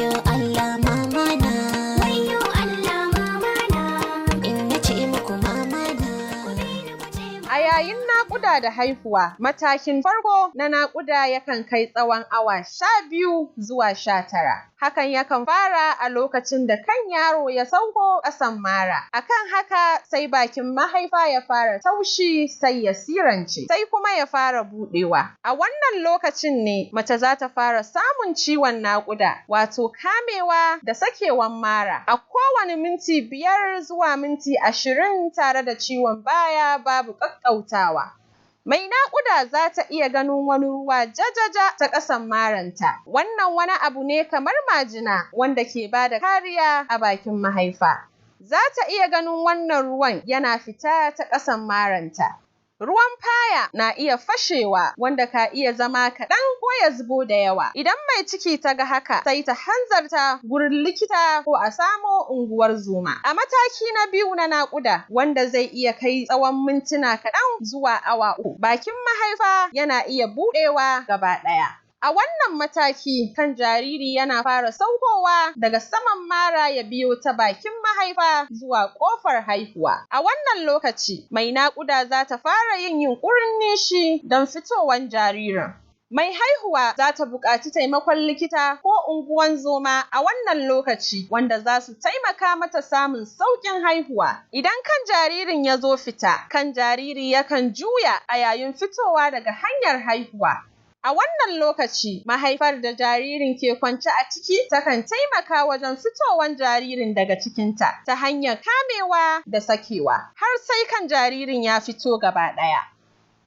Wayyo Allah mama na, wayyo Allah mama na, in na ce muku mama na. A yayin naƙuda da haihuwa, matakin farko na naƙuda yakan kai tsawon awa 12 zuwa 19. Hakan yakan fara a lokacin da kan yaro ya sauko ƙasan mara. Akan haka sai bakin mahaifa ya fara taushi sai ya sirance, sai kuma ya fara buɗewa. A wannan lokacin ne mace za ta fara samun ciwon naƙuda, wato kamewa da sakewan mara. A kowane minti 5 zuwa minti 20 tare da ciwon baya babu ƙaƙƙautawa. Mai naƙuda za ta iya ganin wani ruwa jajaja ta ƙasan maranta. Wannan wani abu ne kamar majina wanda ke ba da kariya a bakin mahaifa. Za ta iya ganin wannan ruwan yana fita ta ƙasan maranta. Ruwan faya na iya fashewa wanda ka iya zama kaɗan ko ya zubo da yawa. Idan mai ciki ta ga haka sai ta hanzarta gurin likita ko a samo unguwar zoma. A mataki na biyu na naƙuda wanda zai iya kai tsawon mintuna kaɗan zuwa awa 3, bakin mahaifa yana iya buɗewa gaba ɗaya. A wannan mataki kan jariri yana fara saukowa daga saman mara ya biyo ta bakin mahaifa zuwa ƙofar haihuwa. A wannan lokaci mai naƙuda za ta fara yin yunƙurin nishi don fitowan jaririn. Mai haihuwa za ta buƙaci taimakon likita ko unguwan zoma a wannan lokaci wanda za su taimaka mata samun sauƙin haihuwa. Idan kan jaririn ya zo fita, kan jariri yakan juya a yayin fitowa daga hanyar haihuwa. A wannan lokaci, mahaifar da jaririn ke kwance a ciki takan taimaka wajen fitowan jaririn daga cikinta ta hanyar kamewa da sakewa, har sai kan jaririn ya fito gaba ɗaya.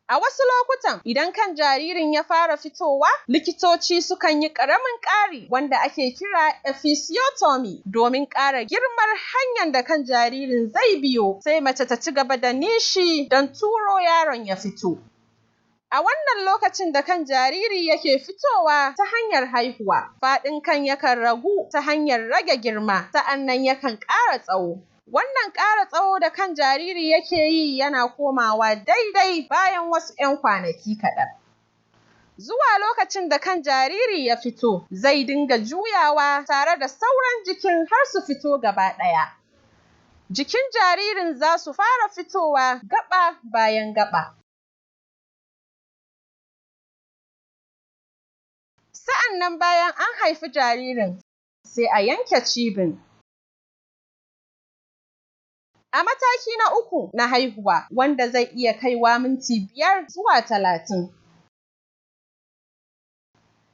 A wasu lokutan, idan kan jaririn ya fara fitowa, likitoci sukan yi ƙaramin ƙari wanda ake kira episiotomy domin ƙara girmar hanyar da kan jaririn zai biyo, sai mace ta ci gaba da nishi don turo yaron ya fito. A wannan lokacin da kan jariri yake fitowa ta hanyar haihuwa, faɗin kan yakan ragu ta hanyar rage girma, sa'annan yakan ƙara tsawo. Wannan ƙara tsawo da kan jariri yake yi yana komawa daidai bayan wasu 'yan kwanaki kaɗan. Zuwa lokacin da kan jariri ya fito, zai dinga juyawa tare da sauran jikin har su fito gaba ɗaya. Jikin jaririn za su fara fitowa gaɓa bayan gaɓa. Sa'annan bayan an haifi jaririn, sai a yanke cibin. A mataki na 3 na haihuwa, wanda zai iya kaiwa minti 5 zuwa 30.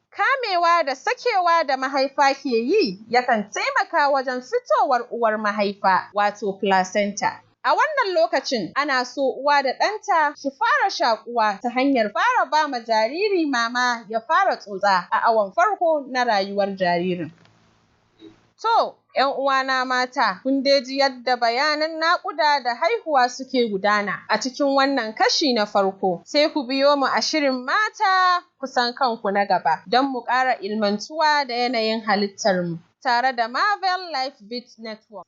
Kamewa da sakewa da mahaifa ke yi yakan taimaka wajen fitowar uwar mahaifa, wato placenta. A wannan lokacin ana so uwa da ɗanta su fara shaƙuwa ta hanyar fara ba ma jariri mama ya fara tsotsa a awan farko na rayuwar jaririn. To, ‘yan uwana mata, kun dai ji yadda bayanan naƙuda da haihuwa suke gudana a cikin wannan kashi na farko. Sai ku biyo mu a shirin mata ku san kanku na gaba don mu ƙara ilmantuwa da yanayin halittarmu tare da Marvel Life Beat Network.